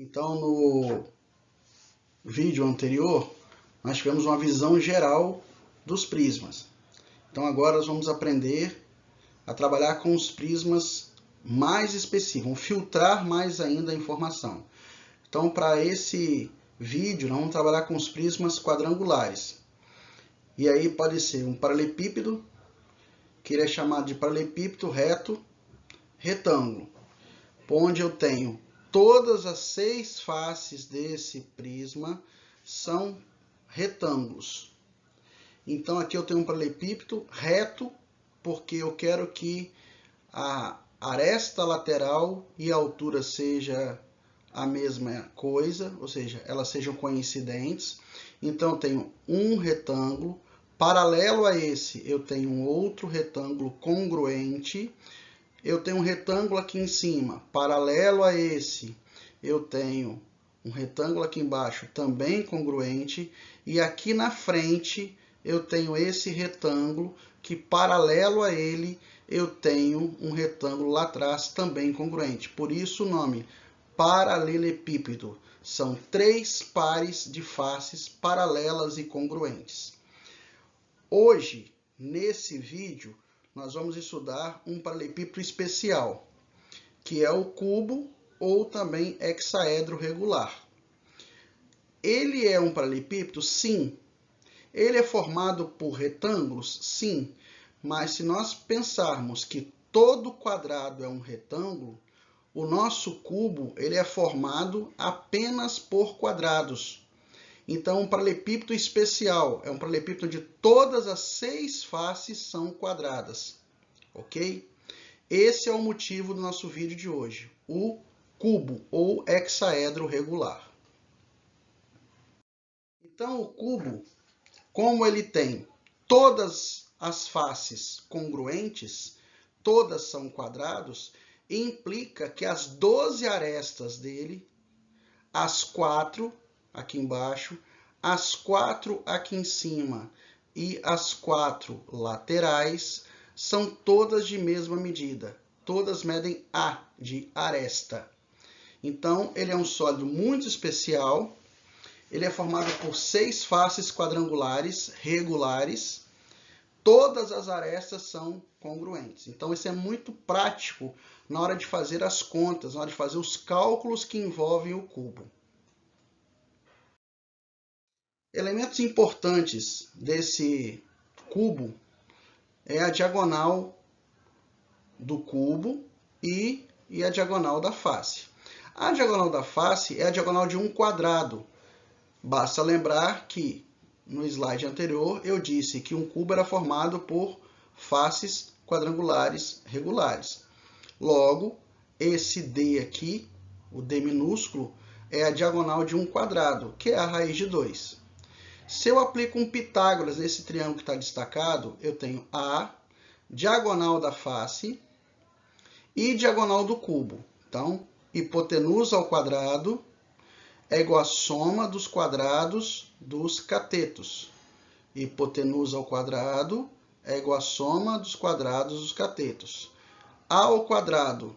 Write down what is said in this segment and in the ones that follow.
Então, no vídeo anterior, nós tivemos uma visão geral dos prismas. Então, agora nós vamos aprender a trabalhar com os prismas mais específicos, vamos filtrar mais ainda a informação. Então, para esse vídeo, nós vamos trabalhar com os prismas quadrangulares. E aí pode ser um paralelepípedo, que ele é chamado de paralelepípedo reto, retângulo, onde eu tenho todas as 6 faces desse prisma são retângulos. Então aqui eu tenho um paralelepípedo reto, porque eu quero que a aresta lateral e a altura seja a mesma coisa, ou seja, elas sejam coincidentes. Então eu tenho um retângulo, paralelo a esse eu tenho um outro retângulo congruente. Eu tenho um retângulo aqui em cima, paralelo a esse, eu tenho um retângulo aqui embaixo, também congruente, e aqui na frente eu tenho esse retângulo, que paralelo a ele, eu tenho um retângulo lá atrás, também congruente. Por isso o nome paralelepípedo. São 3 pares de faces paralelas e congruentes. Hoje, nesse vídeo, nós vamos estudar um paralelepípedo especial, que é o cubo ou também hexaedro regular. Ele é um paralelepípedo? Sim. Ele é formado por retângulos? Sim. Mas se nós pensarmos que todo quadrado é um retângulo, o nosso cubo ele é formado apenas por quadrados. Então, um paralelepípedo especial é um paralelepípedo onde todas as 6 faces são quadradas, ok? Esse é o motivo do nosso vídeo de hoje, o cubo ou hexaedro regular. Então, o cubo, como ele tem todas as faces congruentes, todas são quadrados, implica que as 12 arestas dele, as 4 aqui embaixo, as 4 aqui em cima e as 4 laterais são todas de mesma medida. Todas medem A de aresta. Então, ele é um sólido muito especial. Ele é formado por 6 faces quadrangulares regulares. Todas as arestas são congruentes. Então, isso é muito prático na hora de fazer as contas, na hora de fazer os cálculos que envolvem o cubo. Elementos importantes desse cubo é a diagonal do cubo e a diagonal da face. A diagonal da face é a diagonal de um quadrado. Basta lembrar que no slide anterior eu disse que um cubo era formado por faces quadrangulares regulares. Logo, esse D aqui, o D minúsculo, é a diagonal de um quadrado, que é a raiz de 2. Se eu aplico um Pitágoras nesse triângulo que está destacado, eu tenho a diagonal da face e diagonal do cubo. Então, hipotenusa ao quadrado é igual à soma dos quadrados dos catetos. Hipotenusa ao quadrado é igual à soma dos quadrados dos catetos. A ao quadrado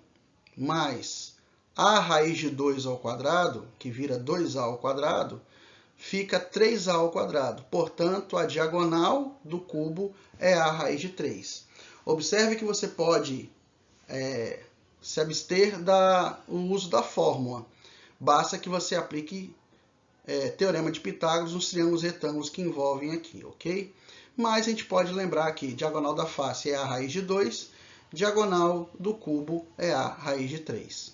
mais a raiz de 2 ao quadrado, que vira 2a ao quadrado, fica 3a ao quadrado. Portanto, a diagonal do cubo é a raiz de 3. Observe que você pode se abster do uso da fórmula. Basta que você aplique teorema de Pitágoras nos triângulos retângulos que envolvem aqui, ok? Mas a gente pode lembrar que diagonal da face é a raiz de 2, diagonal do cubo é a raiz de 3.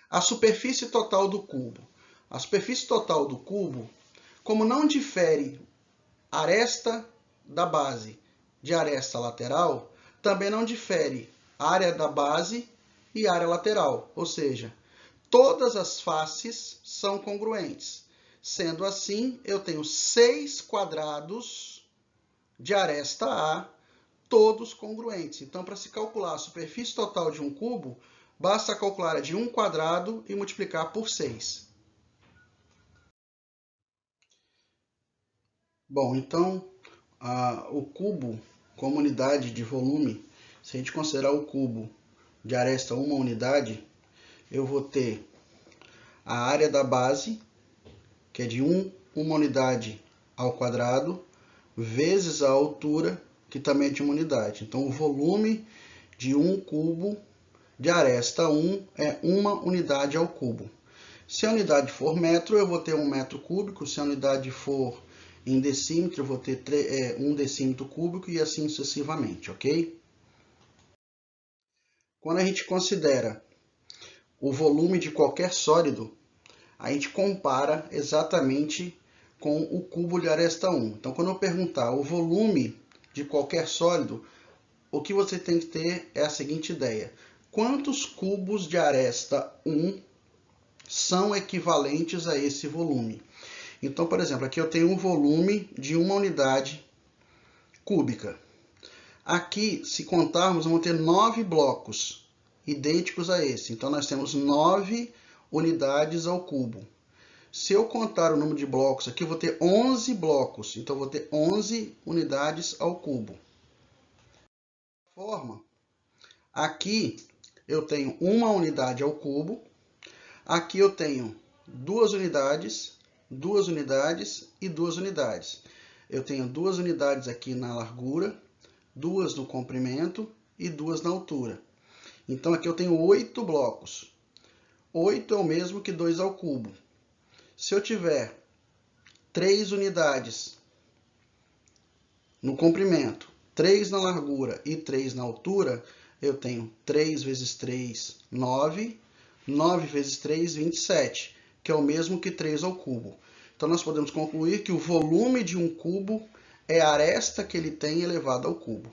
A superfície total do cubo. A superfície total do cubo, como não difere aresta da base de aresta lateral, também não difere área da base e área lateral, ou seja, todas as faces são congruentes. Sendo assim, eu tenho 6 quadrados de aresta A, todos congruentes. Então, para se calcular a superfície total de um cubo, basta calcular a de um quadrado e multiplicar por 6. Bom, então, o cubo como unidade de volume, se a gente considerar o cubo de aresta uma unidade, eu vou ter a área da base, que é de uma unidade ao quadrado, vezes a altura, que também é de uma unidade. Então, o volume de um cubo de aresta 1 é uma unidade ao cubo. Se a unidade for metro, eu vou ter 1 metro cúbico. Se a unidade for em decímetro, eu vou ter 1 decímetro cúbico e assim sucessivamente, ok? Quando a gente considera o volume de qualquer sólido, a gente compara exatamente com o cubo de aresta 1. Então, quando eu perguntar o volume de qualquer sólido, o que você tem que ter é a seguinte ideia: quantos cubos de aresta 1 são equivalentes a esse volume? Então, por exemplo, aqui eu tenho um volume de uma unidade cúbica. Aqui, se contarmos, vamos ter 9 blocos idênticos a esse. Então, nós temos 9 unidades ao cubo. Se eu contar o número de blocos aqui, eu vou ter 11 blocos. Então, eu vou ter 11 unidades ao cubo. Forma, aqui eu tenho uma unidade ao cubo. Aqui eu tenho 2 unidades, 2 unidades e 2 unidades. Eu tenho 2 unidades aqui na largura, 2 no comprimento e 2 na altura. Então, aqui eu tenho 8 blocos. 8 é o mesmo que 2 ao cubo. Se eu tiver 3 unidades no comprimento, 3 na largura e 3 na altura, eu tenho 3 vezes 3, 9. 9 vezes 3, 27, que é o mesmo que 3 ao cubo. Então, nós podemos concluir que o volume de um cubo é a aresta que ele tem elevado ao cubo.